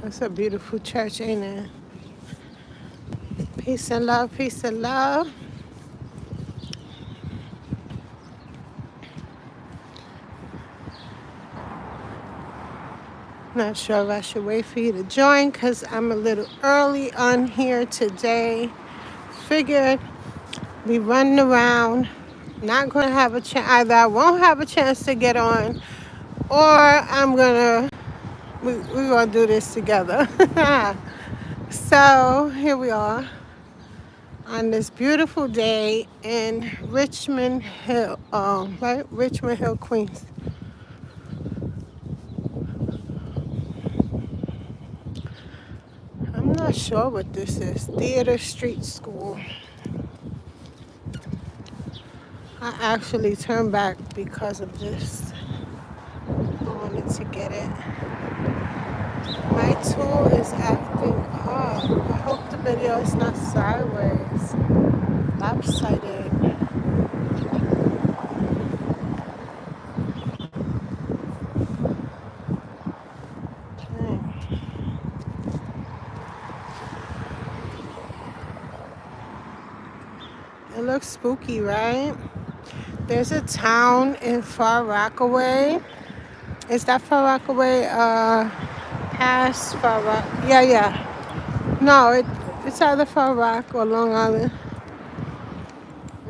That's a beautiful church, ain't it? Peace and love, peace and love. Not sure if I should wait for you to join because I'm a little early on here today. Figured be running around. Not going to have a chance. Either I won't have a chance to get on or we're going to do this together. So here we are on this beautiful day in Richmond Hill, right? Richmond Hill, Queens. I'm not sure what this is. Theater Street School. I actually turned back because of this. I wanted to get it. My tool is acting up. I hope the video is not sideways. Lopsided. It looks spooky, right? There's a town in Far Rockaway. Is that Far Rockaway? Past Far Rock? Yeah. No, it's either Far Rock or Long Island.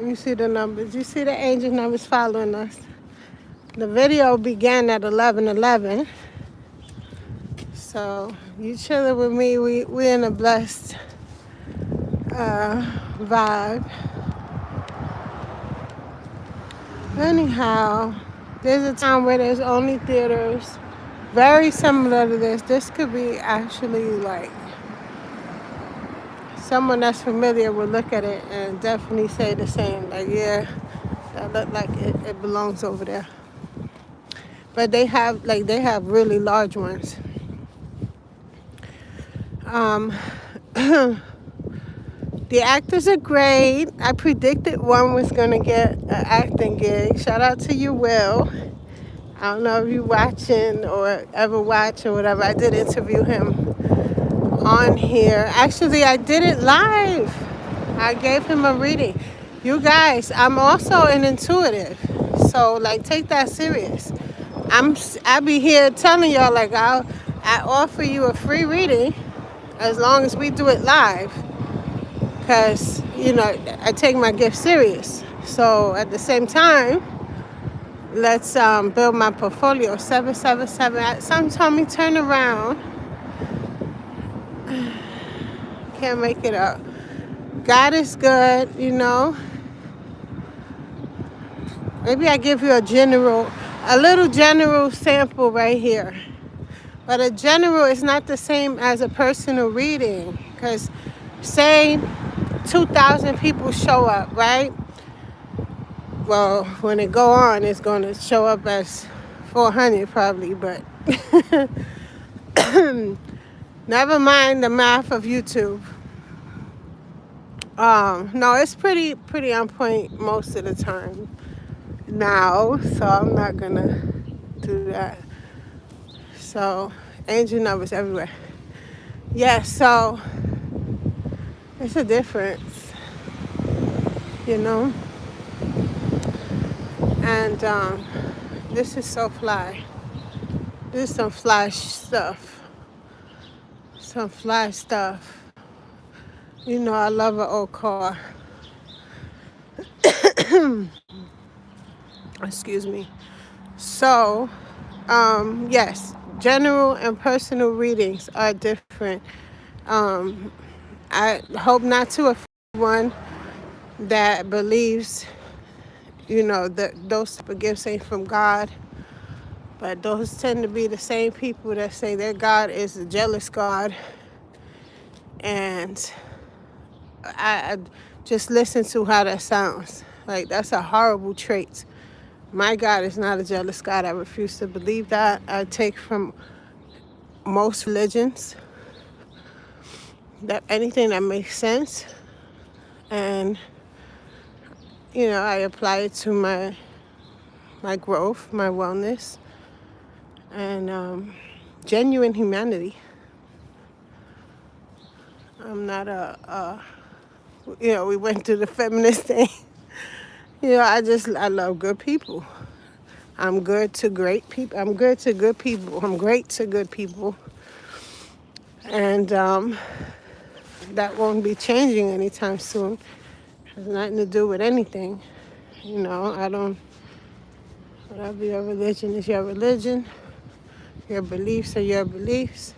You see the numbers. You see the angel numbers following us. The video began at 11:11. So you chilling with me. We in a blessed vibe. Anyhow, there's a town where there's only theaters. Very similar to this. This could be actually like someone that's familiar would look at it and definitely say the same. Like, yeah, that look like it belongs over there. But they have really large ones. The actors are great. I predicted one was gonna get an acting gig. Shout out to you, Will. I don't know if you watching or ever watch or whatever. I did interview him on here. Actually, I did it live. I gave him a reading. You guys, I'm also an intuitive. So like take that serious. I be here telling y'all like I offer you a free reading as long as we do it live. Because, I take my gift serious. So at the same time, let's build my portfolio. 777. Something told me turn around. Can't make it up. God is good, Maybe I give you a little general sample right here. But a general is not the same as a personal reading. Because say 2,000 people show up, right? Well, when it go on, it's going to show up as 400 probably, but never mind the math of YouTube. No, it's pretty on point most of the time now, so I'm not going to do that. So, angel numbers everywhere. Yeah, so it's a difference, And this is so fly. This is some fly stuff. Some fly stuff. I love an old car. Excuse me. So, yes, general and personal readings are different. I hope not to offend one that believes, that those type of gifts ain't from God. But those tend to be the same people that say their God is a jealous God. And I just listen to how that sounds. Like, that's a horrible trait. My God is not a jealous God. I refuse to believe that. I take from most religions that anything that makes sense. And, I apply it to my growth, my wellness, and genuine humanity. I'm not we went through the feminist thing. I love good people. I'm good to great people. I'm good to good people. I'm great to good people. And that won't be changing anytime soon. It has nothing to do with anything. I don't, whatever your religion is your religion. Your beliefs are your beliefs.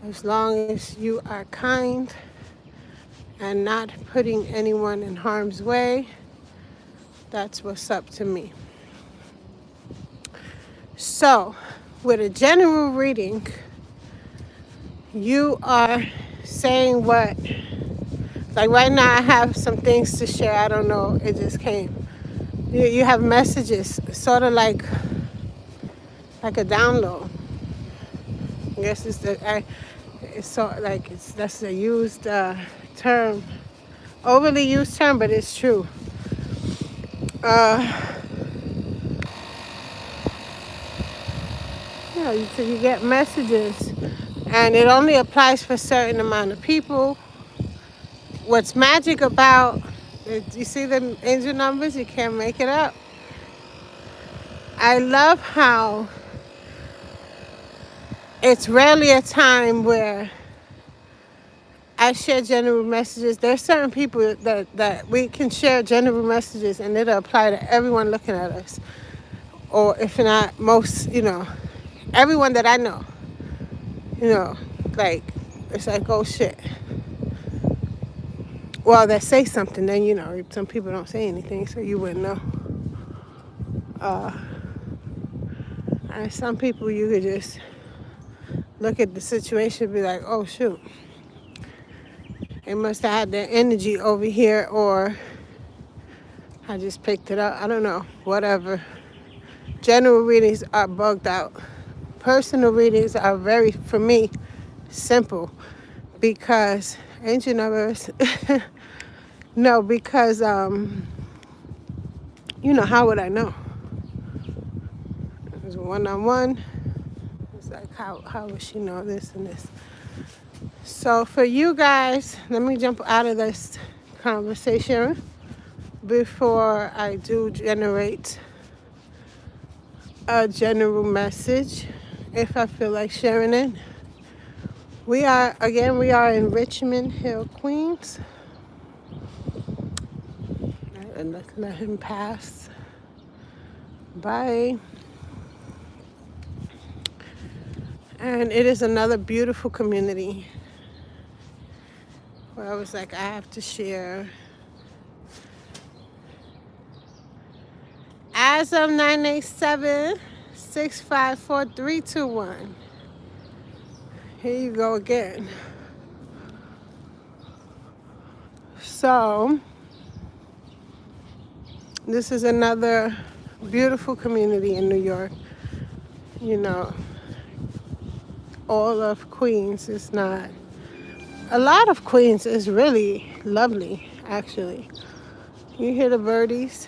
As long as you are kind and not putting anyone in harm's way, that's what's up to me. So, with a general reading, you are saying what, like right now I have some things to share. I don't know, it just came. You have messages, sort of like a download. I guess it's so like that's a used term, overly used term, but it's true. So you get messages, and it only applies for a certain amount of people. What's magic about it, you see the angel numbers? You can't make it up. I love how it's rarely a time where I share general messages. There's certain people that we can share general messages and it'll apply to everyone looking at us. Or if not most, everyone that I know. Like, it's like, oh shit. Well, they say something, then, some people don't say anything, so you wouldn't know. And some people you could just look at the situation and be like, oh shoot. They must have had their energy over here, or I just picked it up. I don't know. Whatever. General readings are bugged out. Personal readings are very, for me, simple. Because, angel numbers, no, because, how would I know? It was one-on-one. It's like, how would she know this and this? So for you guys, let me jump out of this conversation before I do generate a general message, if I feel like sharing it. We are in Richmond Hill, Queens. And let's let him pass. Bye. And it is another beautiful community where I was like, I have to share. As of 987-654-321. Here you go again. So, this is another beautiful community in New York. All of Queens is not. A lot of Queens is really lovely, actually. You hear the birdies.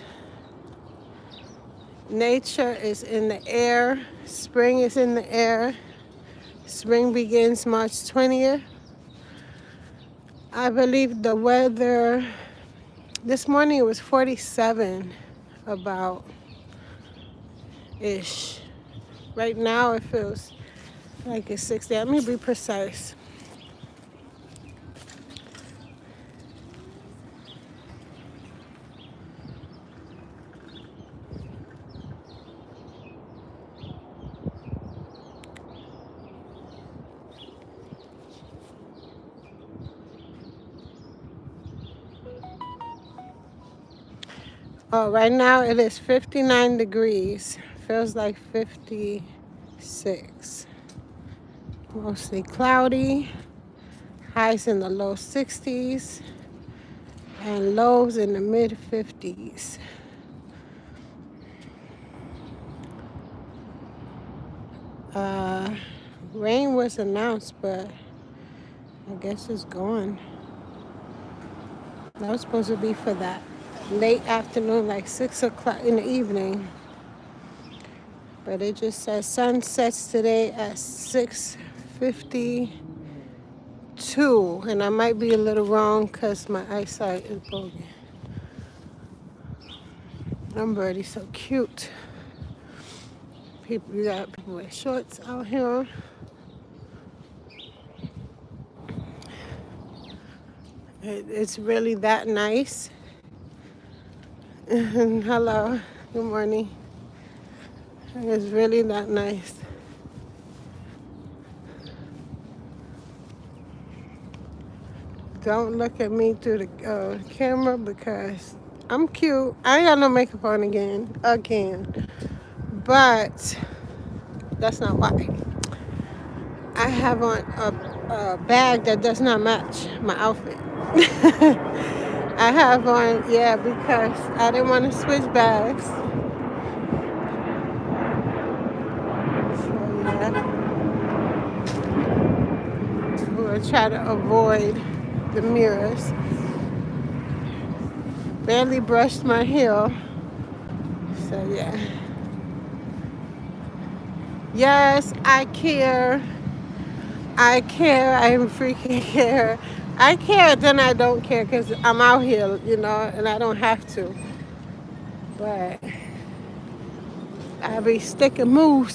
Nature is in the air. Spring is in the air. Spring begins March 20th. I believe the weather, this morning it was 47 about-ish. Right now it feels like it's 60. Let me be precise. Oh, right now it is 59 degrees. Feels like 56. Mostly cloudy. Highs in the low 60s. And lows in the mid 50s. Rain was announced, but I guess it's gone. That was supposed to be for that late afternoon, like 6 o'clock in the evening. But it just says sun sets today at 6:52. 2, and I might be a little wrong because my eyesight is broken. I'm already so cute. You got people with shorts out here. It's really that nice. Hello, good morning. It's really that nice. Don't look at me through the camera because I'm cute. I ain't got no makeup on again. But that's not why. I have on a bag that does not match my outfit. I have on, yeah, because I didn't want to switch bags. So, yeah. I'm going to try to avoid the mirrors. Barely brushed my hair. So, yeah. Yes, I care. I care. I freaking care. I care, then I don't care because I'm out here, and I don't have to. But I be stick and move.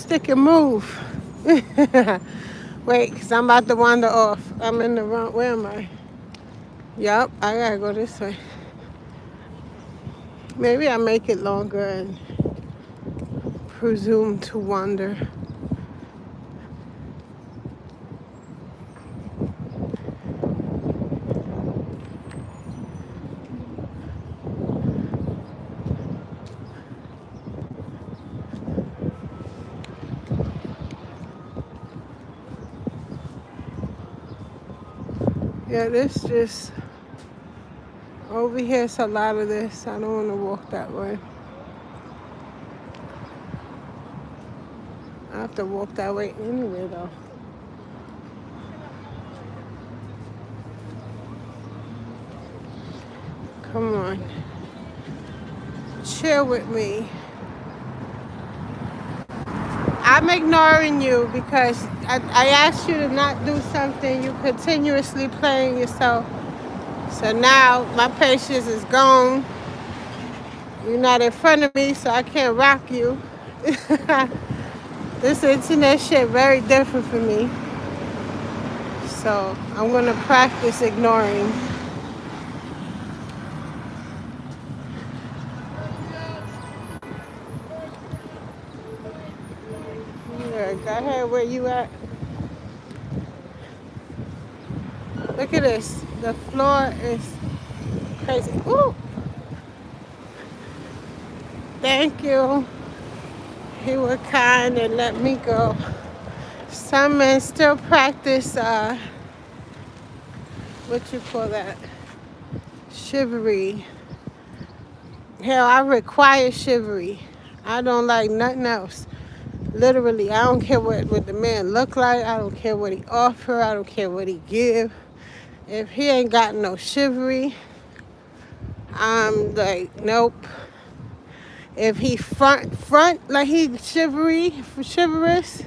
Wait, because I'm about to wander off. I'm in the wrong, where am I? Yup, I gotta go this way. Maybe I make it longer and presume to wander. Yeah, this just, over here it's a lot of this. I don't want to walk that way. I have to walk that way anyway, though. Come on. Chill with me. I'm ignoring you because I asked you to not do something. You continuously playing yourself. So now my patience is gone. You're not in front of me, so I can't rock you. This internet shit very different for me. So I'm gonna practice ignoring. Yeah, go ahead, where you at? Look at this. The floor is crazy. Ooh. Thank you. He was kind and let me go. Some men still practice, what you call that? Chivalry. Hell, I require chivalry. I don't like nothing else. Literally, I don't care what the man look like. I don't care what he offer. I don't care what he give. If he ain't got no chivalry, I'm like, nope. If he front like he chivalrous,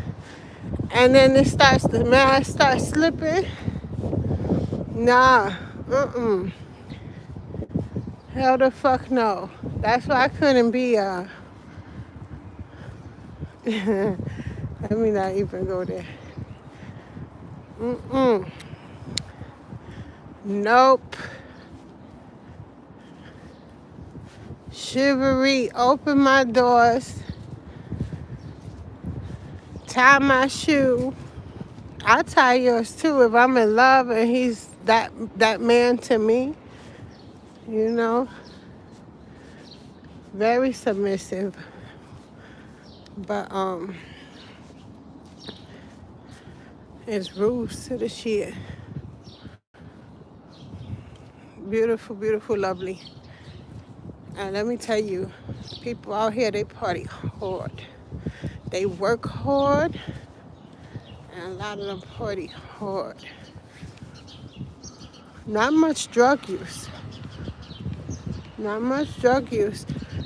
and then the mask starts slipping, nah, hell the fuck no. That's why I couldn't be, let me not even go there. Nope. Chivalry, open my doors, tie my shoe. I'll tie yours too if I'm in love and he's that man to me. Very submissive. But it's rules to the shit. Beautiful, beautiful, lovely. And let me tell you, people out here, they party hard. They work hard, and a lot of them party hard. Not much drug use.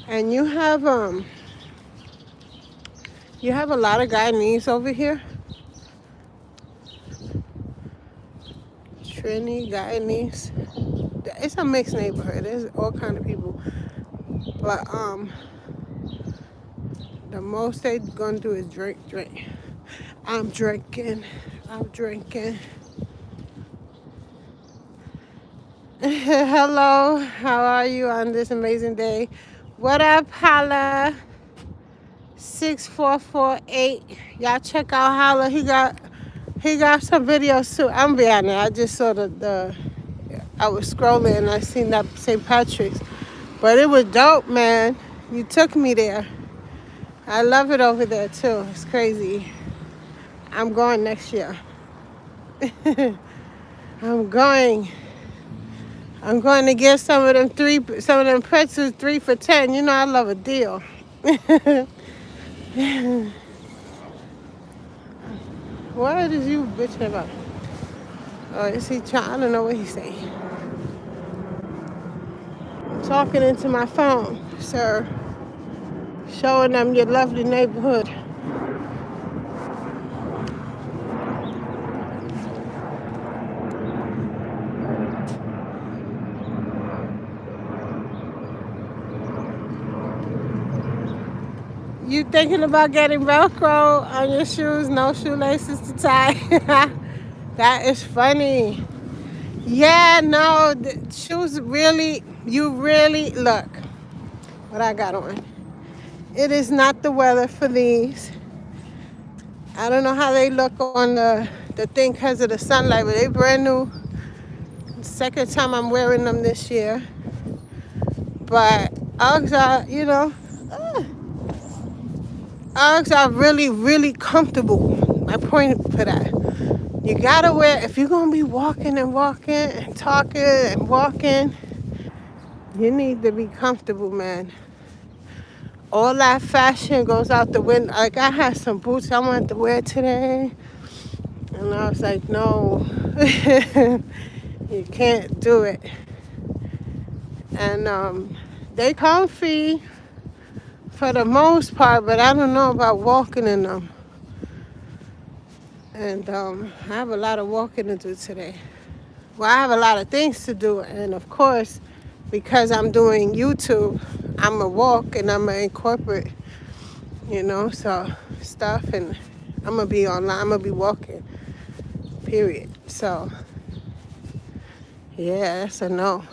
And you have a lot of Guyanese over here. Trini, Guyanese. It's a mixed neighborhood. There's all kind of people. But the most they gonna do is drink. I'm drinking. I'm drinking. Hello, how are you on this amazing day? What up, Holla? 6448. Y'all check out Holla. He got some videos too. I'm be honest. I just saw the I was scrolling and I seen that St. Patrick's, but it was dope, man. You took me there. I love it over there too. It's crazy. I'm going next year. I'm going. I'm going to get some of them pretzels 3 for $10. You know I love a deal. What is you bitching about? Oh, is he trying? I don't know what he's saying. I'm talking into my phone, sir. Showing them your lovely neighborhood. You thinking about getting Velcro on your shoes? No shoelaces to tie? That is funny. Yeah, no, the shoes really, look what I got on. It is not the weather for these. I don't know how they look on the thing because of the sunlight, but they brand new. Second time I'm wearing them this year. But Uggs are, Uggs are really comfortable. My point for that. You gotta wear, if you're gonna be walking and talking and walking, you need to be comfortable, man. All that fashion goes out the window. Like I had some boots I wanted to wear today, and I was like, no, you can't do it. And they comfy for the most part, but I don't know about walking in them. And I have a lot of walking to do today. Well, I have a lot of things to do, and of course, because I'm doing YouTube, I'm a walk and I'm a incorporate, so stuff, and I'm gonna be online. I'm gonna be walking. Period. So, yeah, that's a no.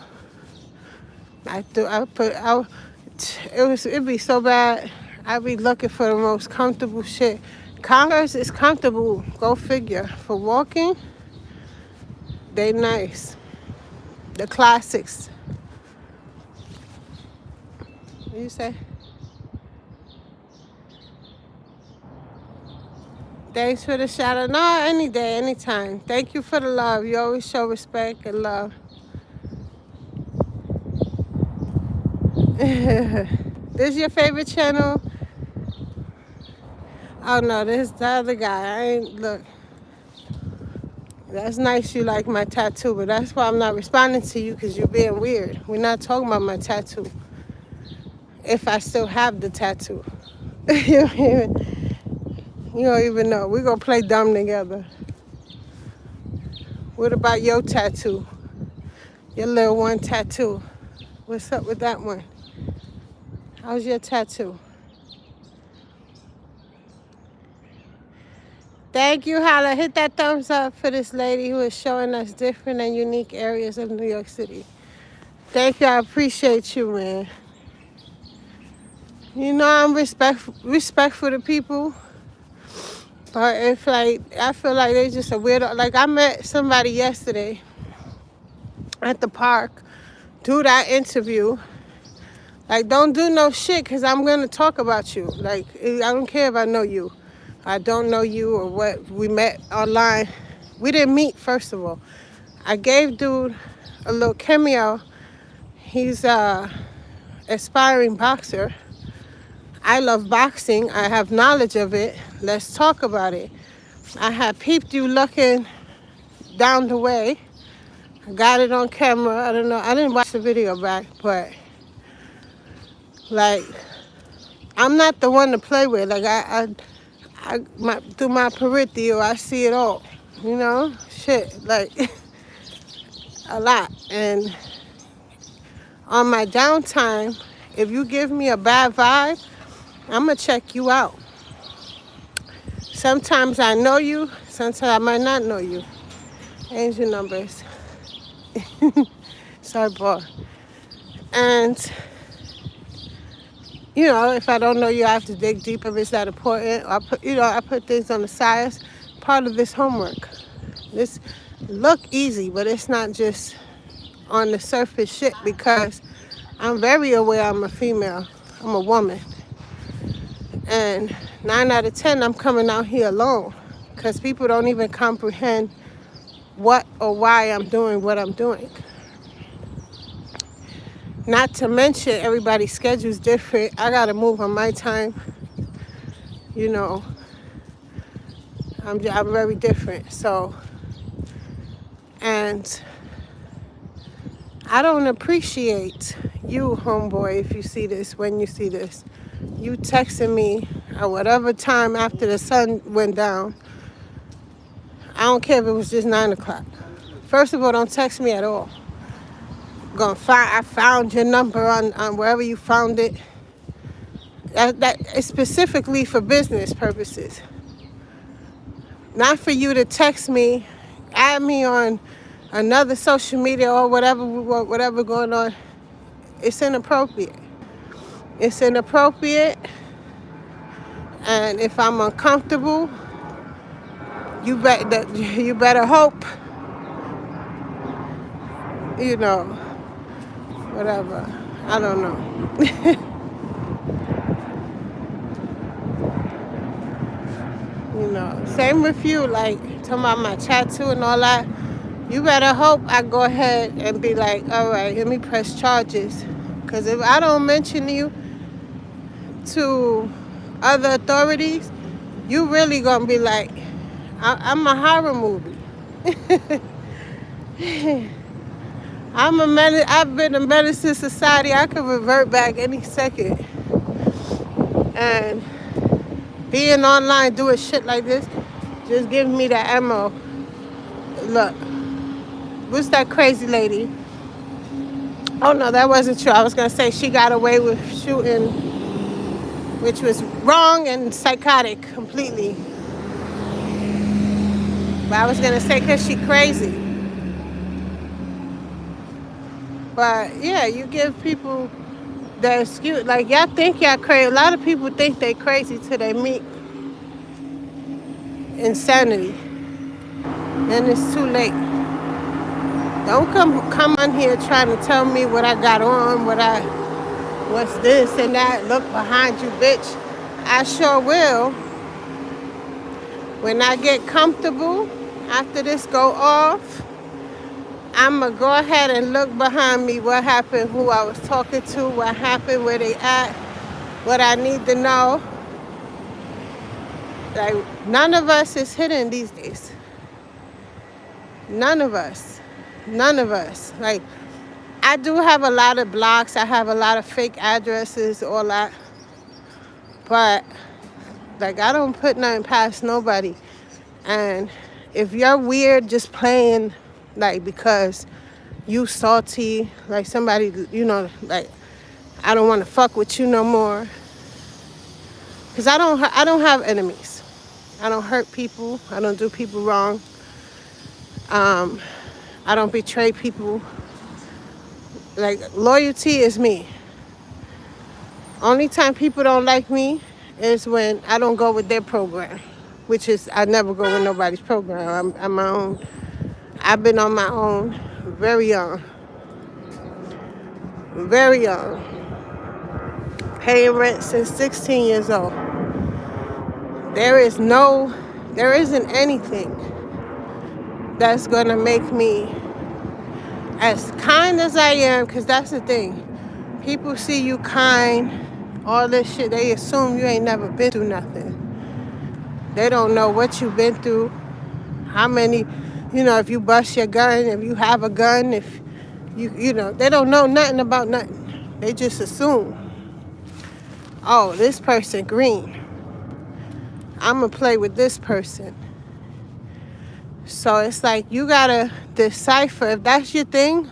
It'd be so bad. I'd be looking for the most comfortable shit. Converse is comfortable. Go figure. For walking, they nice. The classics. What you say? Thanks for the shout out. No, any day, anytime. Thank you for the love. You always show respect and love. This your favorite channel? Oh no, this is the other guy. Look. That's nice you like my tattoo, but that's why I'm not responding to you, because you're being weird. We're not talking about my tattoo. If I still have the tattoo. You don't even know. We're going to play dumb together. What about your tattoo? Your little one tattoo. What's up with that one? How's your tattoo? Thank you, Holla. Hit that thumbs up for this lady who is showing us different and unique areas of New York City. Thank you. I appreciate you, man. I'm respectful to people. But if, I feel like they just a weirdo. Like, I met somebody yesterday at the park. Do that interview. Like, don't do no shit, because I'm going to talk about you. Like, I don't care if I know you. I don't know you or what. We met online. We didn't meet, first of all. I gave dude a little cameo. He's a aspiring boxer. I love boxing. I have knowledge of it. Let's talk about it. I had peeped you looking down the way. I got it on camera. I don't know. I didn't watch the video back, but like, I'm not the one to play with. Like, through my peripheral, I see it all. Shit. Like, a lot. And on my downtime, if you give me a bad vibe, I'm going to check you out. Sometimes I know you, sometimes I might not know you. Angel numbers. Sorry, boy. And, you know, if I don't know you, I have to dig deeper if it's that important. I put things on the side. Part of this homework. This look easy, but it's not just on the surface shit, because I'm very aware I'm a female. I'm a woman. And 9 out of 10, I'm coming out here alone, because people don't even comprehend what or why I'm doing what I'm doing. Not to mention, everybody's schedule's different. I gotta move on my time. You know, I'm very different. So, and I don't appreciate you, homeboy, if you see this, when you see this. You texting me at whatever time after the sun went down. I don't care if it was just 9 o'clock. First of all, don't text me at all. I found your number on wherever you found it. That is specifically for business purposes. Not for you to text me, add me on another social media or whatever going on. It's inappropriate. It's inappropriate. And if I'm uncomfortable, you better hope, you know, whatever. I don't know. You know, same with you, like talking about my tattoo and all that. You better hope I go ahead and be like, all right, let me press charges. Because if I don't mention you to other authorities, you really gonna be like, I'm a horror movie. I've been a medicine society. I could revert back any second. And being online doing shit like this just gives me the ammo. Look, what's that crazy lady? Oh no, that wasn't true. I was gonna say she got away with shooting, which was wrong and psychotic completely. But I was gonna say because she crazy. But yeah, you give people the excuse, like y'all think y'all crazy. A lot of people think they crazy till they meet insanity. Then it's too late. Don't come on here trying to tell me what I got on, what's this and that. Look behind you, bitch. I sure will. When I get comfortable, after this go off, I'ma go ahead and look behind me, what happened, who I was talking to, what happened, where they at, what I need to know. Like, none of us is hidden these days. None of us. Like, I do have a lot of blocks. I have a lot of fake addresses, all that. But, like, I don't put nothing past nobody. And if you're weird just playing, like, because you salty, like somebody, you know, like, I don't want to fuck with you no more. Because I don't have enemies. I don't hurt people. I don't do people wrong. I don't betray people. Like, loyalty is me. Only time people don't like me is when I don't go with their program, which is I never go with nobody's program. I'm my own. I've been on my own very young. Very young. Paying rent since 16 years old. There isn't anything that's going to make me as kind as I am, because that's the thing. People see you kind, all this shit, they assume you ain't never been through nothing. They don't know what you've been through, how many, you know, if you bust your gun, if you have a gun, if you know, they don't know nothing about nothing. They just assume, oh, this person green. I'm going to play with this person. So it's like you gotta decipher if that's your thing.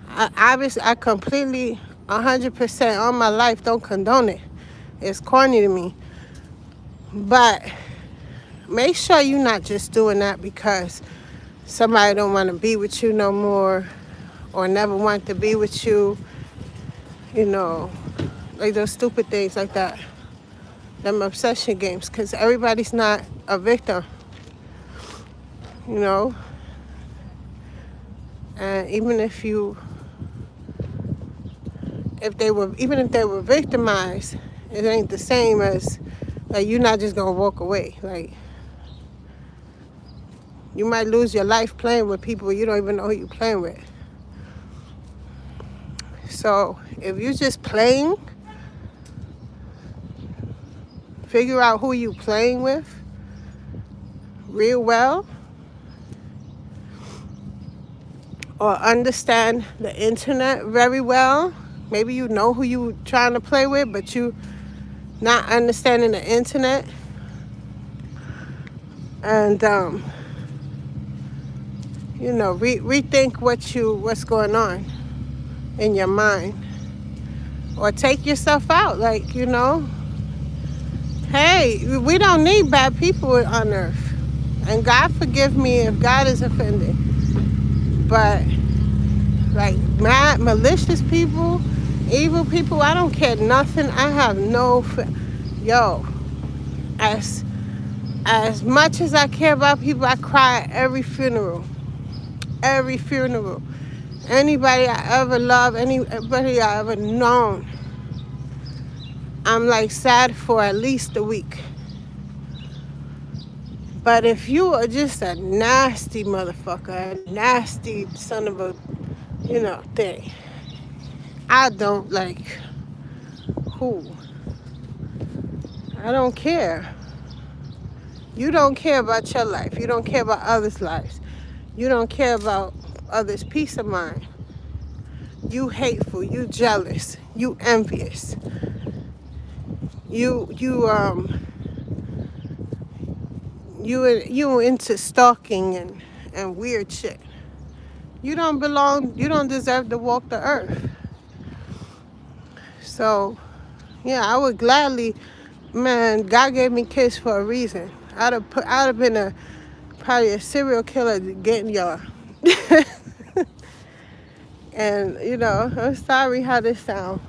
I completely 100% all my life don't condone it. It's corny to me. But make sure you're not just doing that because somebody don't want to be with you no more or never want to be with you, you know, like those stupid things like that. Them obsession games, because everybody's not a victim, you know. And even if they were victimized, it ain't the same as like you're not just gonna walk away. Like you might lose your life playing with people you don't even know who you're playing with. So if you're just playing, figure out who you playing with real well, or understand the internet very well. Maybe you know who you trying to play with, but you not understanding the internet. And you know, rethink what's going on in your mind, or take yourself out. Like, you know, hey, we don't need bad people on earth, and God forgive me if God is offended, but like mad, malicious people, evil people, I don't care nothing. I have no, yo, as much as I care about people, I cry at every funeral. Every funeral. Anybody I ever loved, anybody I ever known, I'm like sad for at least a week. But if you are just a nasty motherfucker, a nasty son of a, you know, thing, I don't like who. I don't care. You don't care about your life. You don't care about others' lives. You don't care about others' peace of mind. You hateful. You jealous. You envious. You into stalking and weird shit. You don't belong. You don't deserve to walk the earth. So, yeah, I would gladly, man. God gave me kids for a reason. I'd have been probably a serial killer getting y'all. And you know, I'm sorry how this sound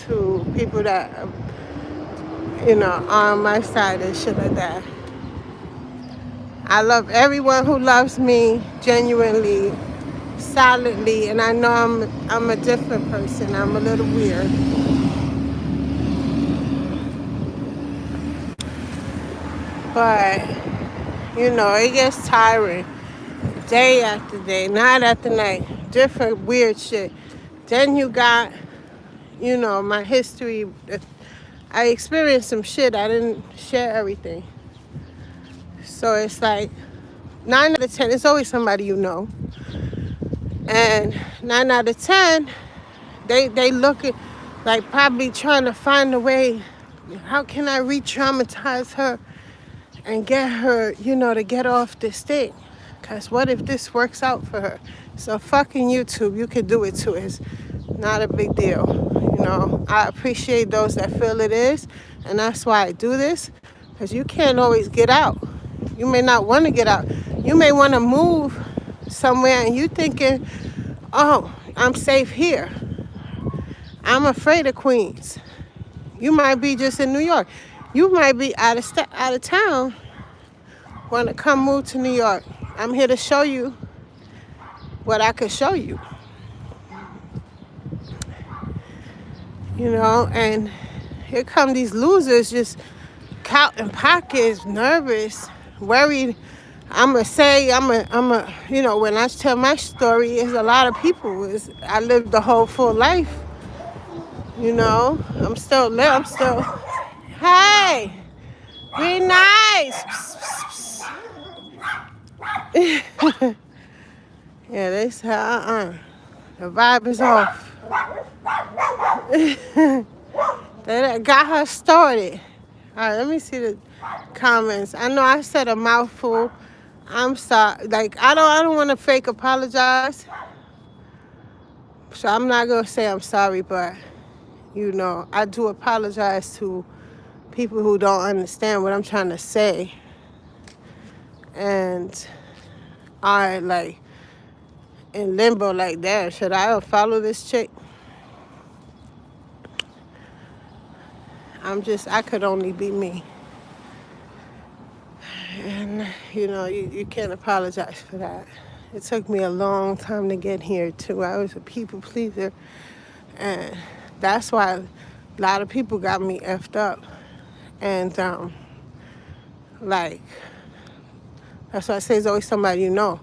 to people that you know are on my side and shit like that. I love everyone who loves me genuinely, solidly, and I know I'm a different person. I'm a little weird. But, you know, it gets tiring. Day after day, night after night, different weird shit. Then you got, you know, my history. I experienced some shit. I didn't share everything. So it's like 9 out of 10, it's always somebody you know. And 9 out of 10, they look at like probably trying to find a way, how can I re-traumatize her and get her, you know, to get off this thing? Because what if this works out for her? So fucking YouTube, you could do it too. It's not a big deal. You know, I appreciate those that feel it is. And that's why I do this. Because you can't always get out. You may not want to get out. You may want to move somewhere and you thinking, oh, I'm safe here. I'm afraid of Queens. You might be just in New York. You might be out of town, want to come move to New York. I'm here to show you what I could show you. You know, and here come these losers just counting pockets, nervous, worried. I'm a, you know, when I tell my story, it's a lot of people. I lived the whole full life. You know, I'm still, hey, be nice. Yeah, they said, the vibe is off. They got her started. All right, let me see the comments. I know I said a mouthful. I'm sorry. Like I don't want to fake apologize. So I'm not gonna say I'm sorry, but I do apologize to people who don't understand what I'm trying to say and are like in limbo like that. Should I follow this chick? I could only be me. And you can't apologize for that. It took me a long time to get here too. I was a people pleaser, and that's why a lot of people got me effed up. And like that's why I say it's always somebody you know.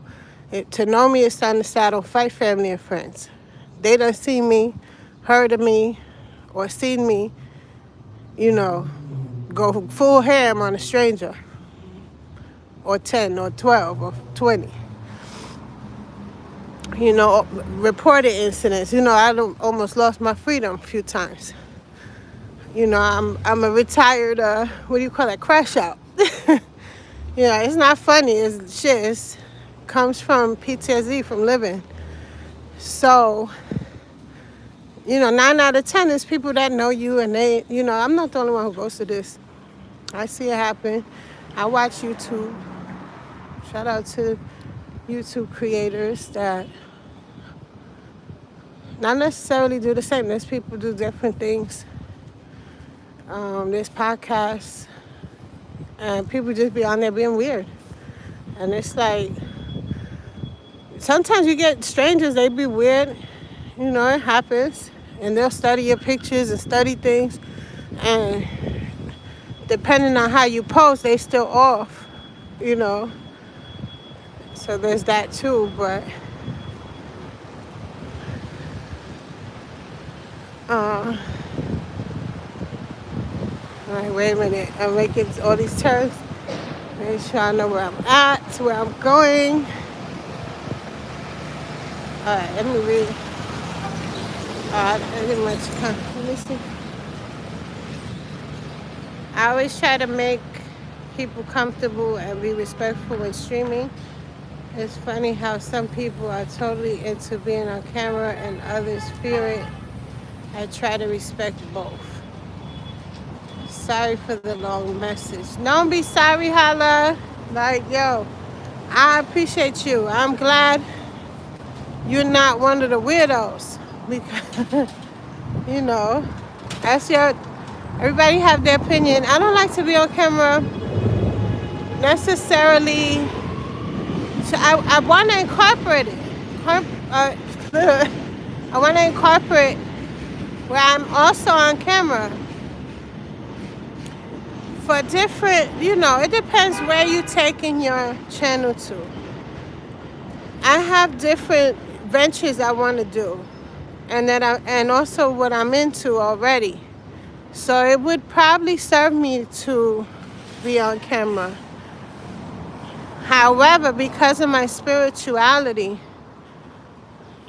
To know me is to understand I don't fight family and friends. They done seen me, heard of me, or seen me, go full ham on a stranger, or 10, or 12, or 20. Reported incidents. I almost lost my freedom a few times. I'm a retired, what do you call that, crash out. It's not funny. It's shit. Comes from PTSD, from living. So, 9 out of 10 is people that know you, and they, I'm not the only one who goes to this. I see it happen. I watch YouTube. Shout out to YouTube creators that not necessarily do the same. There's people who do different things. There's podcasts, and people just be on there being weird. And it's like, sometimes you get strangers, they be weird. It happens. And they'll study your pictures and study things. And depending on how you post, they still off, So there's that too, but all right, wait a minute. I'm making all these turns. Make sure I know where I'm at, where I'm going. All right, let me read. I didn't much come. Let me see. I always try to make people comfortable and be respectful when streaming. It's funny how some people are totally into being on camera and others fear it. I try to respect both. Sorry for the long message. Don't be sorry, holla. Like, yo, I appreciate you. I'm glad you're not one of the weirdos. Because, that's everybody have their opinion. I don't like to be on camera necessarily. So I want to incorporate it. I want to incorporate where I'm also on camera. For different, it depends where you're taking your channel to. I have different ventures I want to do, and also what I'm into already. So it would probably serve me to be on camera. However, because of my spirituality,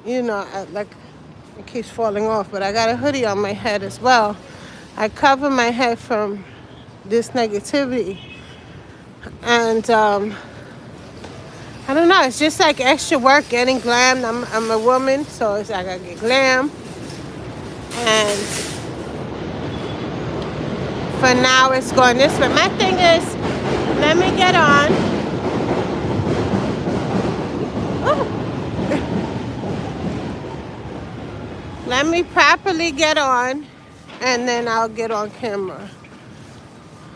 it keeps falling off, but I got a hoodie on my head as well. I cover my head from this negativity, and I don't know, it's just like extra work getting glammed. I'm a woman, so it's like I get glam, and for now it's going this way. My thing is, let me get on. Let me properly get on, and then I'll get on camera.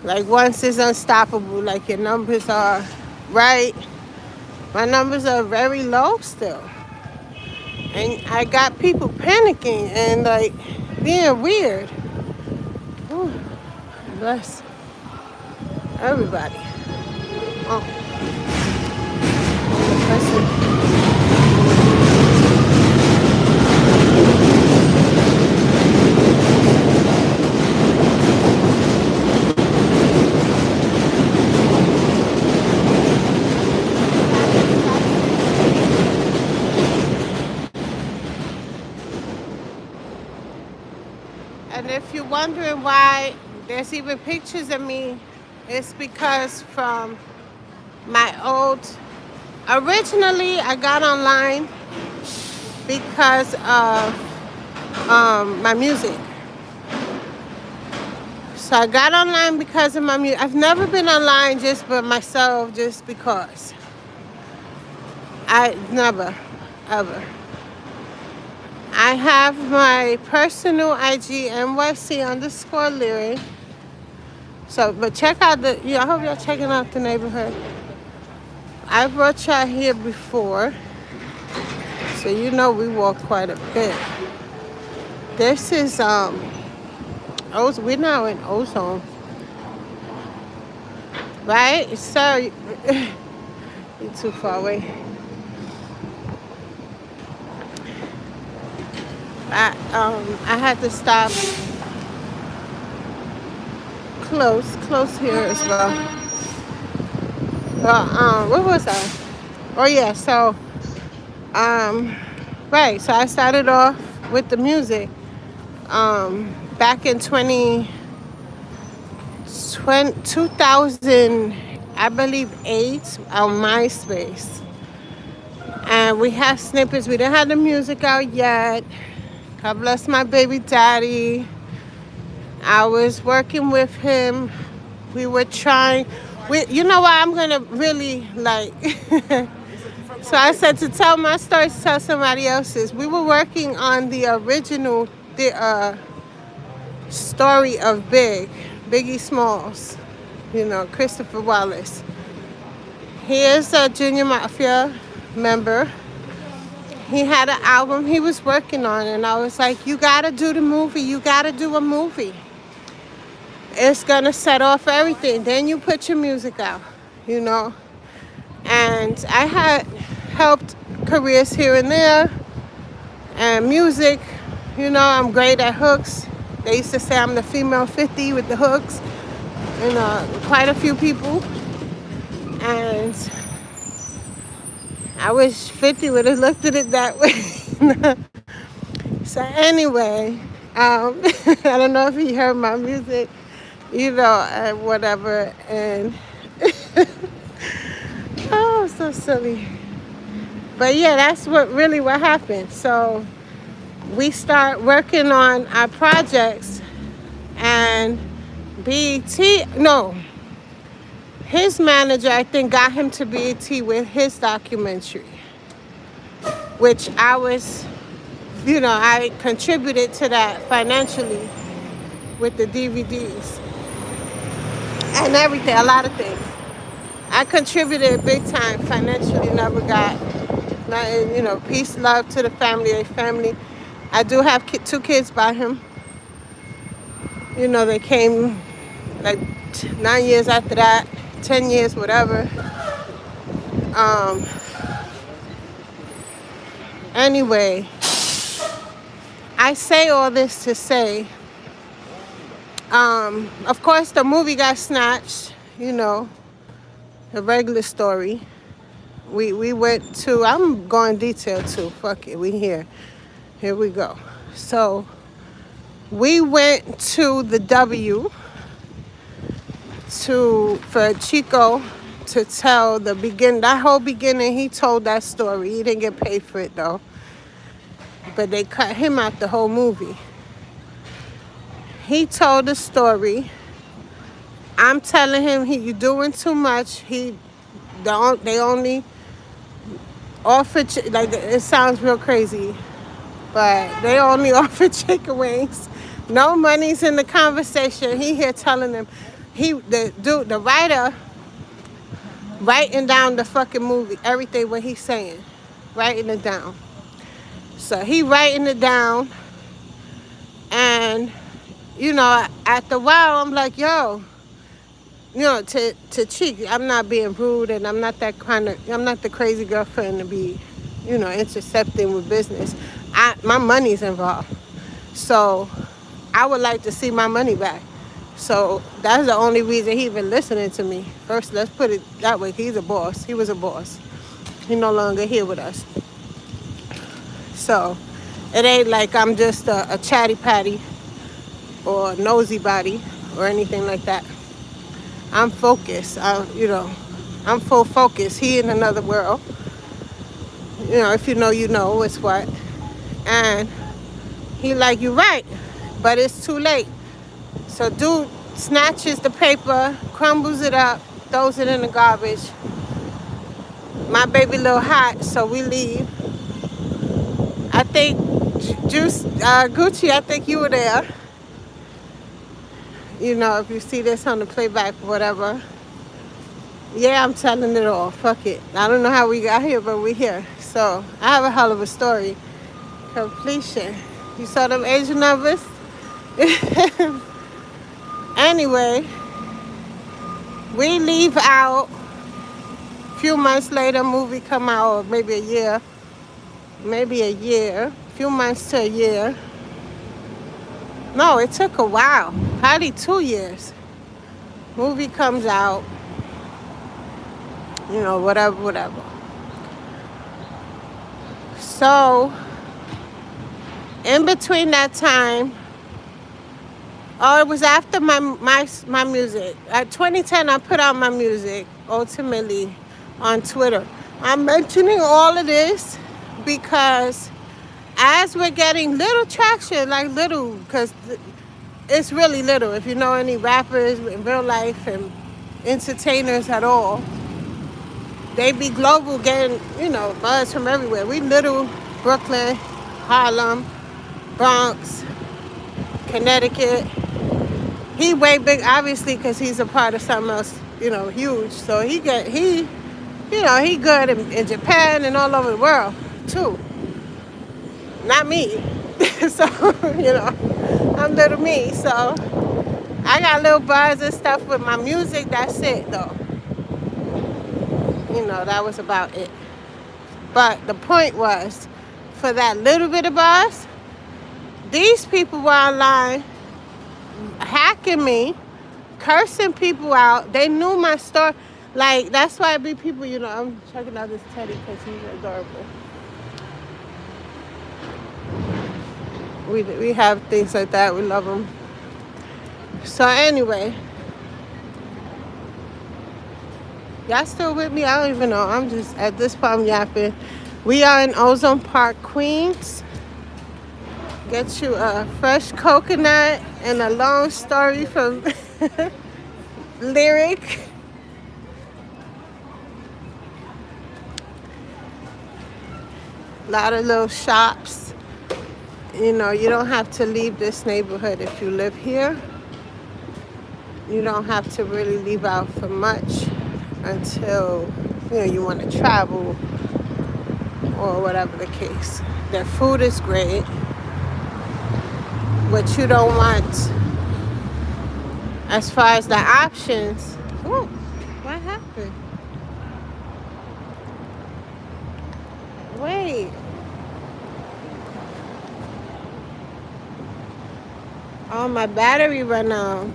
Like, once it's unstoppable, like your numbers are right. My numbers are very low still. And I got people panicking and like being weird. Ooh, bless everybody. Oh. And if you're wondering why there's even pictures of me, it's because from my old Originally, I got online because of my music. So I got online because of my music. I've never been online just by myself, just because. I never, ever. I have my personal IG NYC underscore lyric. So, but check out the, I hope y'all checking out the neighborhood. I brought y'all here before, so you know we walk quite a bit. This is, we're now in Ozone, right? Sorry, you're too far away. I had to stop close here as well. But where was I? Oh yeah, so right. So I started off with the music back in 2000, I believe 8 on MySpace, and we had snippets. We didn't have the music out yet. God bless my baby daddy. I was working with him. We were trying. You know what? I'm gonna really like. So I said to tell my story to tell somebody else's. We were working on the original, story of Biggie Smalls. You know, Christopher Wallace. He is a Junior Mafia member. He had an album he was working on, and I was like, "You gotta do the movie. You gotta do a movie. It's gonna set off everything. Then you put your music out, you know." And I had helped careers here and there, and music, you know, I'm great at hooks. They used to say I'm the female 50 with the hooks, and quite a few people. And I wish 50 would have looked at it that way. So anyway, I don't know if he heard my music, you know, and whatever. And oh, so silly. But yeah, that's what happened. So we start working on our projects, and his manager, I think, got him to BET with his documentary, which I was, I contributed to that financially with the DVDs and everything, a lot of things. I contributed big time financially, never got nothing, peace, love to the family. I do have 2 kids by him. They came like 9 years after that, 10 years, whatever. Anyway, I say all this to say, of course the movie got snatched, the regular story. We went to, I'm going detail too, fuck it, we here we go. So we went to the W for Chico to tell that whole beginning. He told that story. He didn't get paid for it though, but they cut him out the whole movie. He told the story. I'm telling him, you're doing too much. They only offer, like, it sounds real crazy, but they only offer chicken wings. No money's in the conversation. He here telling them, the writer, writing down the fucking movie, everything what he's saying, writing it down. So he writing it down, and after a while, I'm like, yo, to Cheek, I'm not being rude, and I'm not the crazy girlfriend to be, intercepting with business. My money's involved. So I would like to see my money back. So that's the only reason he even listening to me. First, let's put it that way. He's a boss. He was a boss. He no longer here with us. So it ain't like I'm just a chatty patty or nosy body or anything like that. I'm focused. I'm full focus. He in another world. You know, if you know, you know it's what. And he like, you right, but it's too late. So dude snatches the paper, crumbles it up, throws it in the garbage. My baby a little hot, so we leave. I think Gucci, I think you were there. You know, if you see this on the playback or whatever. Yeah, I'm telling it all. Fuck it. I don't know how we got here, but we here. So I have a hell of a story. Completion. You saw them Asian numbers? Anyway, we leave out. A few months later, movie come out, or maybe a year. Maybe a year. A few months to a year. No, it took a while. Probably 2 years. Movie comes out. You know, whatever. So, in between that time, it was after my music. At 2010, I put out my music, ultimately, on Twitter. I'm mentioning all of this because as we're getting little traction, like little, because it's really little. If you know any rappers in real life and entertainers at all, they be global getting, you know, buzz from everywhere. We little Brooklyn, Harlem, Bronx, Connecticut. He way big, obviously, because he's a part of something else, you know, huge. So he good in Japan and all over the world, too. Not me. So, you know, I'm little me. So I got little buzz and stuff with my music. That's it, though. You know, that was about it. But the point was, for that little bit of buzz, these people were online hacking me, cursing people out. They knew my story. Like, that's why I be people, you know, I'm checking out this teddy because he's adorable. We have things like that. We love them. So anyway, y'all still with me? I don't even know. I'm just, at this point, I'm yapping. We are in Ozone Park, Queens. Get you a fresh coconut and a long story from Lyric. A lot of little shops. You know, you don't have to leave this neighborhood if you live here. You don't have to really leave out for much until, you know, you want to travel or whatever the case. Their food is great. What you don't want as far as the options. Ooh, what happened? Wait. Oh, my battery ran out.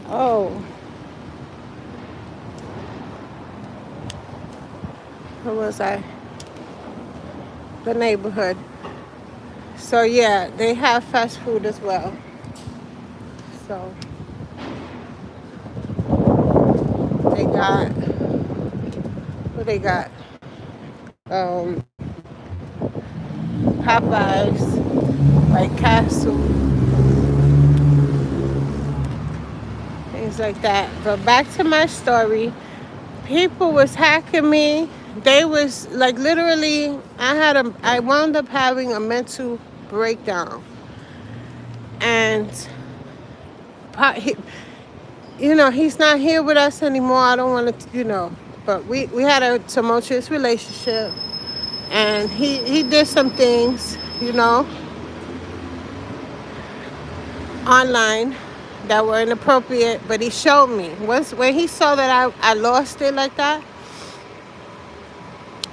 Oh. Where was I? The neighborhood. So yeah, they have fast food as well. So they got, what they got? Popeyes, White Castle, things like that. But back to my story. People was hacking me. They was like, literally, I wound up having a mental breakdown. And you know, he's not here with us anymore. I don't want to, you know, but we had a tumultuous relationship, and he did some things, you know, online that were inappropriate, but he showed me. When he saw that I lost it like that,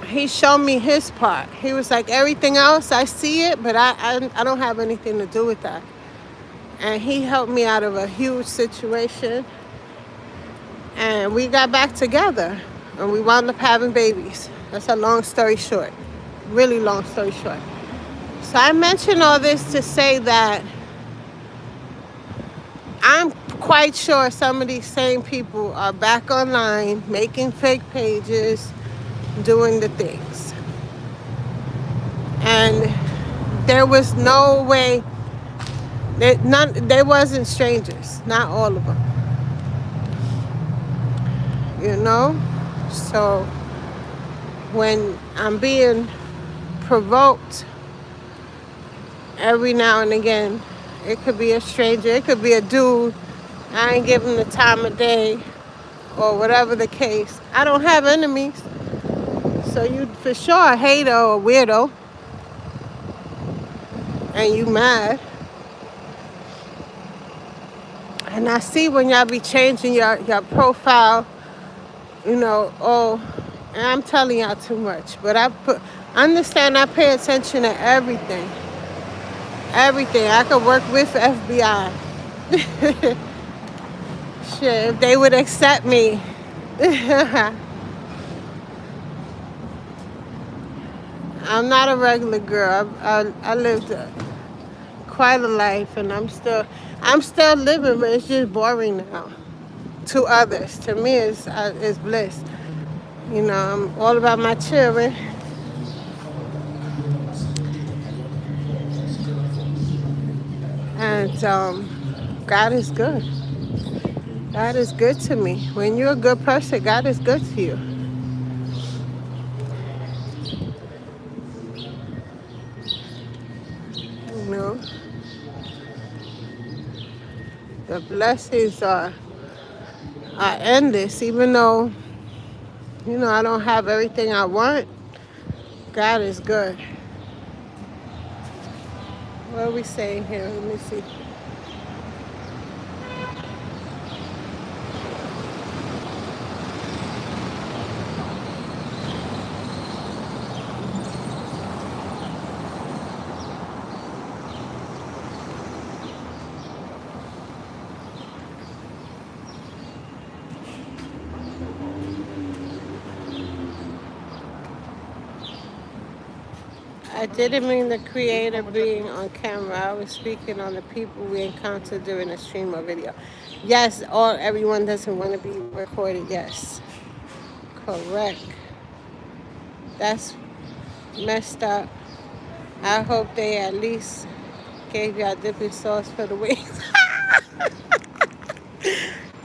he showed me his part. He was like, everything else, I see it, but I don't have anything to do with that. And he helped me out of a huge situation. And we got back together. And we wound up having babies. That's a long story short. Really long story short. So I mention all this to say that I'm quite sure some of these same people are back online making fake pages, doing the things. And there was no way they wasn't strangers, not all of them. You know? So when I'm being provoked every now and again, it could be a stranger, it could be a dude, I ain't give him the time of day, or whatever the case. I don't have enemies. So you for sure a hater or a weirdo, and you mad. And I see when y'all be changing your profile, and I'm telling y'all too much, but understand I pay attention to everything. Everything. I could work with FBI. Shit, if they would accept me. I'm not a regular girl. I lived quite a life, and I'm still living, but it's just boring now. To others, to me, it's bliss. I'm all about my children, and God is good. God is good to me. When you're a good person, God is good to you. You know, the blessings are endless, even though, I don't have everything I want. God is good. What are we saying here? Let me see. I didn't mean the creator being on camera. I was speaking on the people we encounter during a stream or video. Yes, everyone doesn't want to be recorded. Yes, correct. That's messed up. I hope they at least gave y'all dipping sauce for the wings.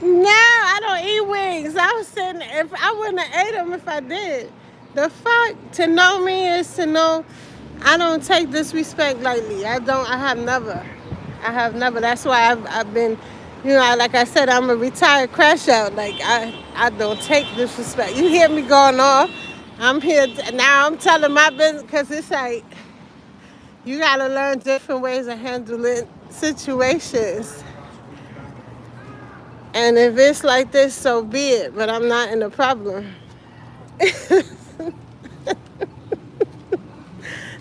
No, I don't eat wings. I was saying if I wouldn't have ate them if I did. The fuck? To know me is to know I don't take disrespect lightly. I have never. That's why I've been, like I said, I'm a retired crash out. Like, I don't take disrespect. You hear me going off. I'm here, now I'm telling my business, because it's like, you got to learn different ways of handling situations. And if it's like this, so be it. But I'm not in the problem.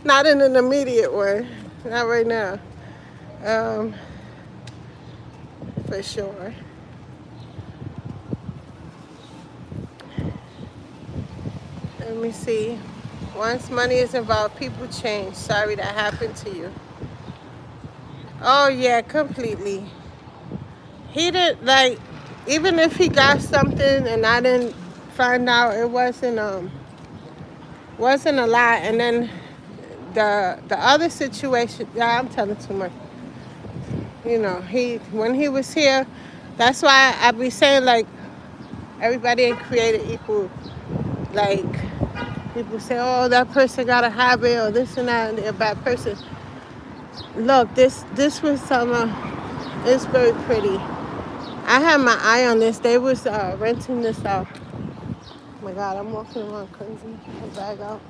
Not in an immediate way. Not right now. For sure. Let me see. Once money is involved, people change. Sorry that happened to you. Oh, yeah, completely. He didn't, like, even if he got something and I didn't find out it wasn't a lie. And then the other situation, yeah, I'm telling too much. When he was here, that's why I be saying, like, everybody ain't created equal. Like, people say, oh, that person got a habit or this and that, and they're a bad person. Look, this was summer. It's very pretty. I had my eye on this. They was renting this out. Oh my God, I'm walking around crazy. My bag out.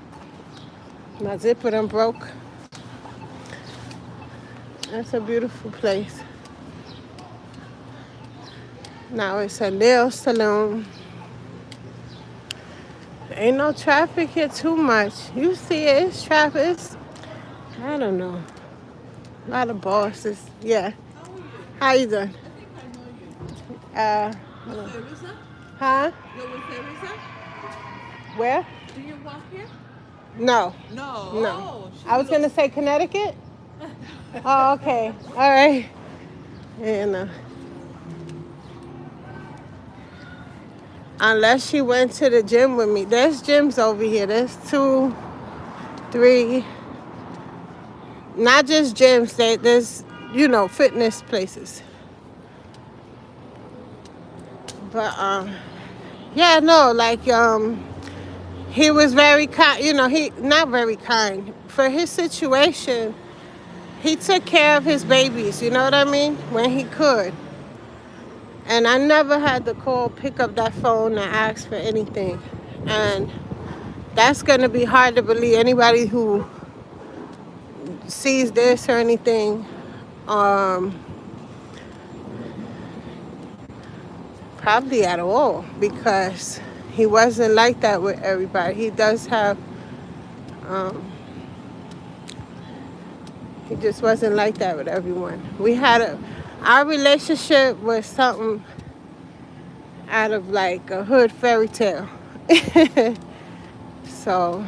My zipper done broke. That's a beautiful place. Now it's a nail salon. Ain't no traffic here too much. You see it, it's traffic. I don't know. A lot of bosses. Yeah. How you doing? Huh? Where? Do you walk here? No. No. No. I was gonna say Connecticut. Oh, okay. All right. Yeah, no. unless she went to the gym with me. There's gyms over here. There's 2, 3, not just gyms. There's, fitness places. But, yeah, no, like, he was very kind, he, not very kind. For his situation, he took care of his babies, you know what I mean? When he could. And I never had to pick up that phone and ask for anything. And that's going to be hard to believe. Anybody who sees this or anything, probably at all, because he wasn't like that with everybody. He does have, he just wasn't like that with everyone. Our relationship was something out of like a hood fairy tale. So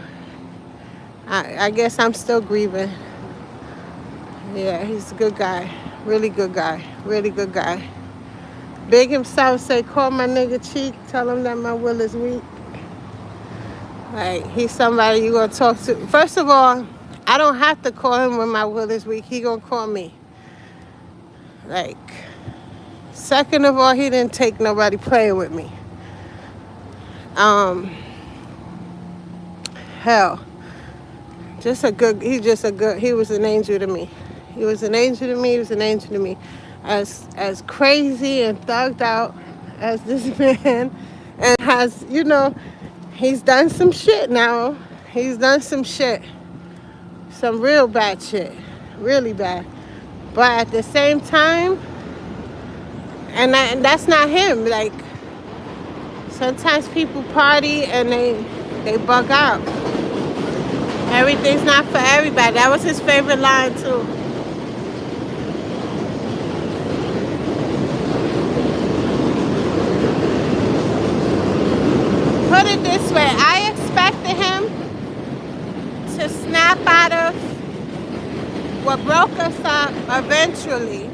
I guess I'm still grieving. Yeah, he's a good guy. Really good guy. Really good guy. Big himself say, call my nigga Cheek. Tell him that my will is weak. Like, he's somebody you gonna talk to. First of all, I don't have to call him when my will is weak. He gonna call me. Like, second of all, he didn't take nobody playing with me. Hell. He was an angel to me. He was an angel to me. He was an angel to me. As crazy and thugged out as this man, and has, he's done some shit now. He's done some shit. Some real bad shit. Really bad. But at the same time, and that's not him. Like, sometimes people party and they bug out. Everything's not for everybody. That was his favorite line too. Put it this way, I expected him to snap out of what broke us up eventually.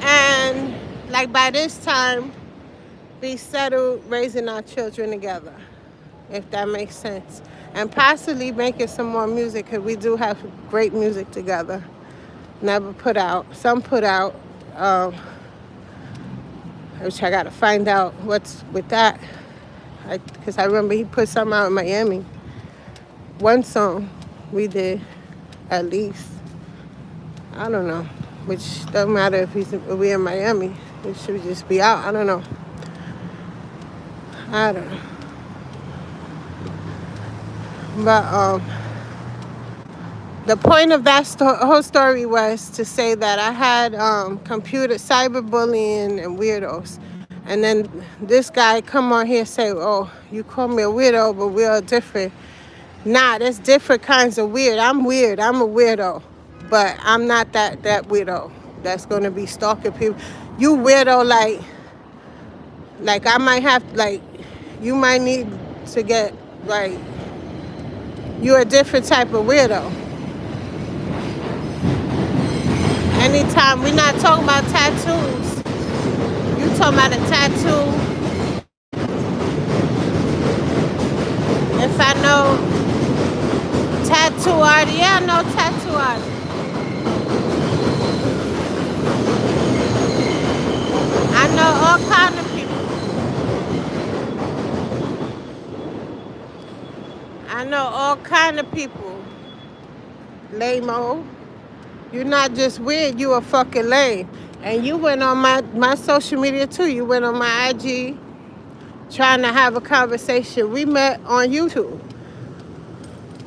And like by this time, be settled raising our children together, if that makes sense. And possibly making some more music, because we do have great music together. Never put out. Some put out, which I got to find out what's with that. Because I remember he put something out in Miami. One song we did, at least. I don't know. Which doesn't matter if we in Miami. It should just be out. I don't know. But the point of that whole story was to say that I had computer cyberbullying and weirdos. And then this guy come on here and say, oh, you call me a weirdo, but we're different. Nah, there's different kinds of weird. I'm weird. I'm a weirdo. But I'm not that weirdo that's going to be stalking people. You weirdo, like I might have, like, you might need to get, like, you're a different type of weirdo. Anytime, we're not talking about tattoos. You talking about a tattoo. If I know tattoo artist, yeah, I know tattoo artist. I know all kind of people. I know all kind of people. Lame-o. You're not just weird, you a fucking lame. And you went on my social media too. You went on my IG trying to have a conversation. We met on YouTube.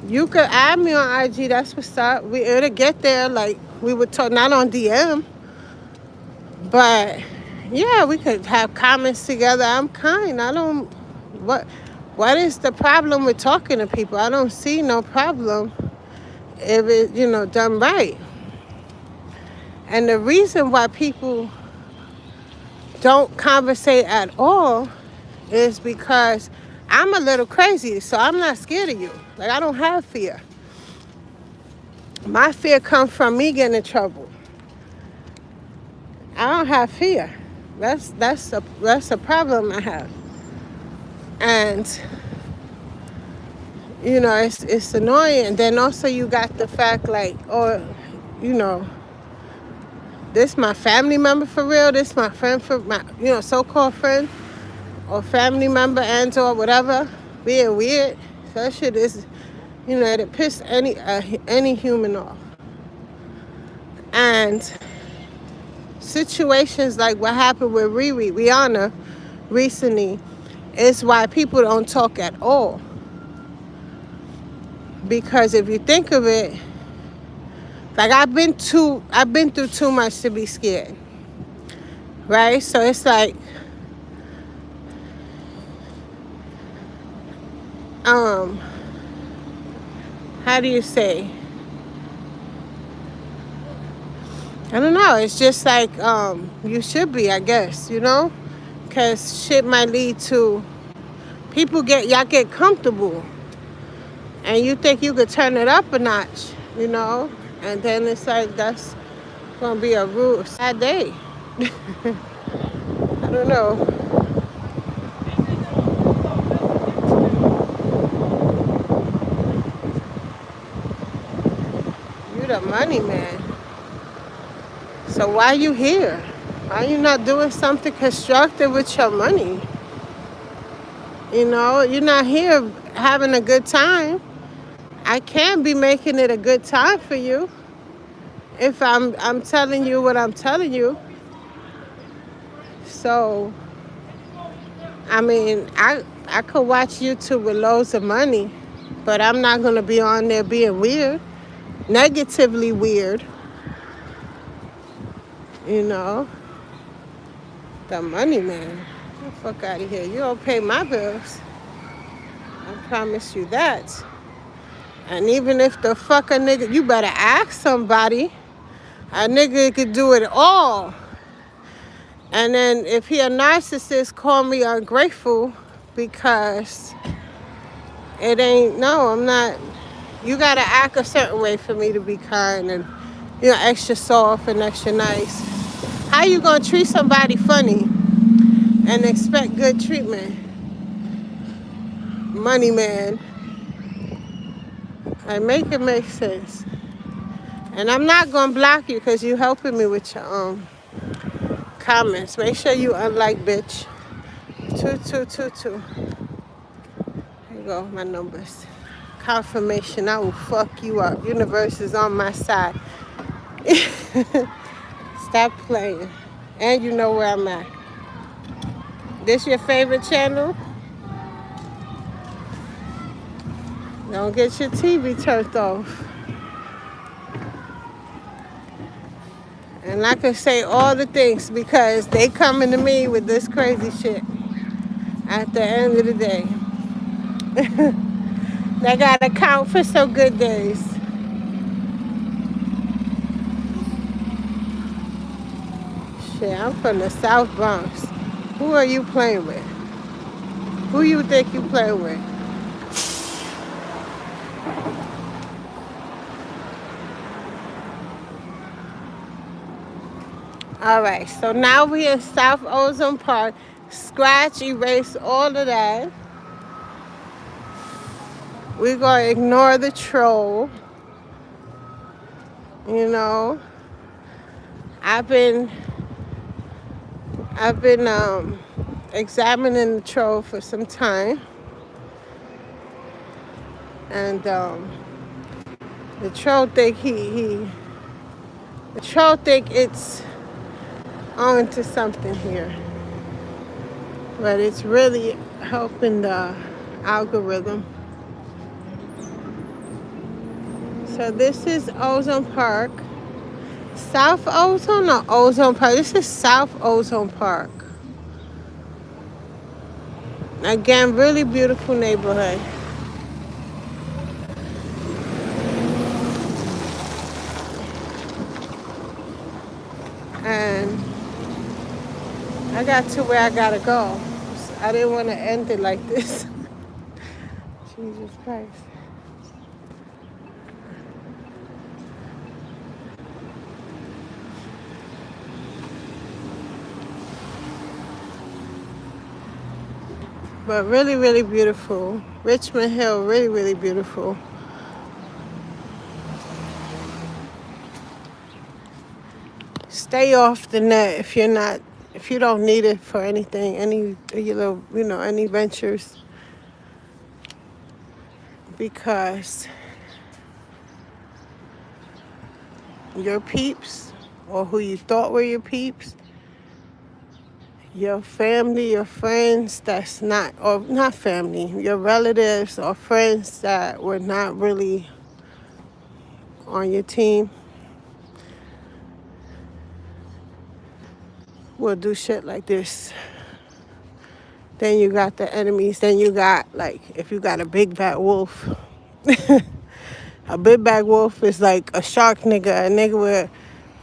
You could add me on IG, that's what's up. It'll get there, like we would talk, not on DM. But yeah, we could have comments together. I'm kind. What is the problem with talking to people? I don't see no problem if it, done right. And the reason why people don't conversate at all is because I'm a little crazy, so I'm not scared of you. Like, I don't have fear. My fear comes from me getting in trouble. I don't have fear. That's a problem I have. And it's annoying. Then also you got the fact like, oh, you know, this my family member for real. This my friend for my so-called friend or family member and or whatever being weird. So that shit is, it piss any human off. And situations like what happened with Rihanna recently is why people don't talk at all. Because if you think of it, like I've been through too much to be scared. Right? So it's like how do you say? I don't know. It's just like you should be, I guess, because shit might lead to y'all get comfortable, and you think you could turn it up a notch, and then it's like that's gonna be a sad day. I don't know. You the money man. So why you here? Why you not doing something constructive with your money? You're not here having a good time. I can't be making it a good time for you if I'm telling you what I'm telling you. So, I mean, I could watch YouTube with loads of money, but I'm not gonna be on there being weird, negatively weird. The money man. Get the fuck out of here. You don't pay my bills. I promise you that. And even if the fuck a nigga, you better ask somebody. A nigga could do it all. And then if he a narcissist, call me ungrateful because I'm not. You gotta act a certain way for me to be kind and, extra soft and extra nice. How you gonna treat somebody funny and expect good treatment? Money man. I make it make sense. And I'm not gonna block you because you helping me with your comments. Make sure you unlike bitch. 2222. Here you go, my numbers. Confirmation, I will fuck you up. Universe is on my side. Stop playing. And you know where I'm at. This your favorite channel? Don't get your TV turned off. And I can say all the things because they coming to me with this crazy shit at the end of the day. They gotta count for some good days. Shit, I'm from the South Bronx. Who are you playing with? Who you think you playing with? All right, so now we're in South Ozone Park. Scratch, erase all of that. We're gonna ignore the troll. I've been examining the troll for some time, and the troll think the troll think it's on to something here, but it's really helping the algorithm. So this is Ozone Park. South Ozone or Ozone Park? This is South Ozone Park. Again, really beautiful neighborhood. And I got to where I gotta go. I didn't want to end it like this. Jesus Christ. But really, really beautiful. Richmond Hill, really, really beautiful. Stay off the net if you don't need it for anything, any your little, any ventures, because your peeps, or who you thought were your peeps, your family, your friends that's not, or not family, your relatives or friends that were not really on your team, will do shit like this. Then you got the enemies. Then you got, like, if you got a big bad wolf. A big bad wolf is like a shark nigga, a nigga with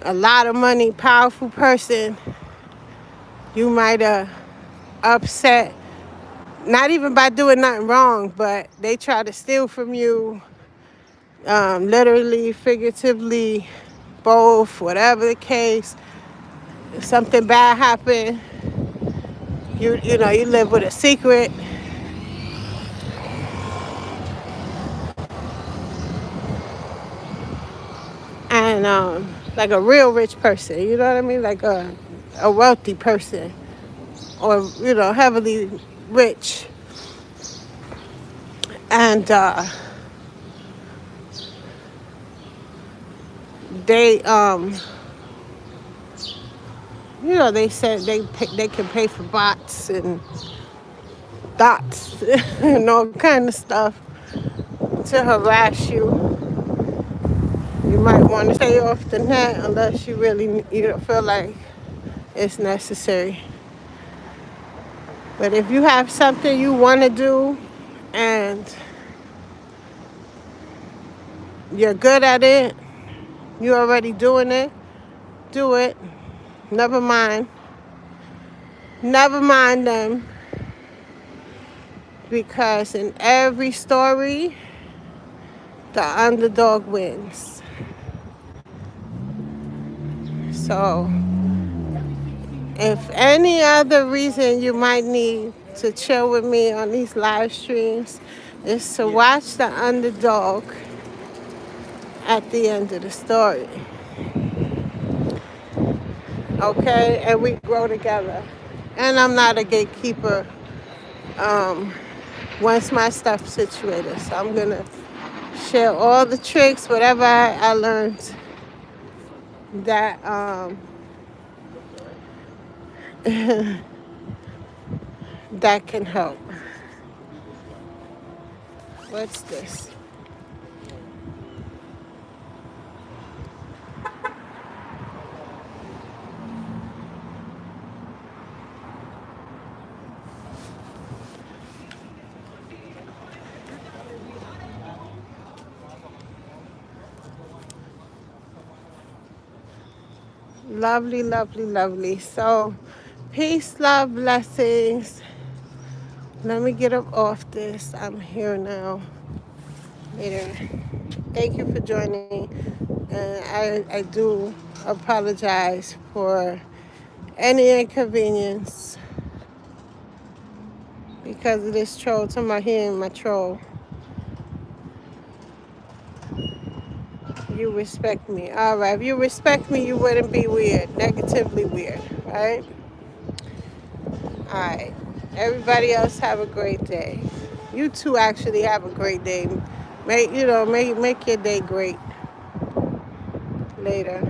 a lot of money, powerful person. You might have upset, not even by doing nothing wrong, but they try to steal from you, literally, figuratively, both, whatever the case. If something bad happened, you live with a secret. And like a real rich person, you know what I mean? Like a wealthy person, or heavily rich. And they they said they can pay for bots and dots and all kind of stuff to harass you. You might want to stay off the net unless you really feel like it's necessary. But if you have something you want to do and you're good at it, you're already doing it, do it. Never mind. Never mind them, because in every story, the underdog wins. So, if any other reason you might need to chill with me on these live streams is to watch the underdog at the end of the story. Okay? And we grow together. And I'm not a gatekeeper once my stuff's situated. So I'm going to share all the tricks, whatever I learned that that can help. What's this? Lovely, lovely, lovely. So, peace, love, blessings. Let me get up off this. I'm here now. Later. Thank you for joining. And I do apologize for any inconvenience because of this troll. Somebody hearing my troll. You respect me. All right. If you respect me, you wouldn't be weird. Negatively weird. Right? All right. Everybody else have a great day. You too actually have a great day. Make your day great. Later.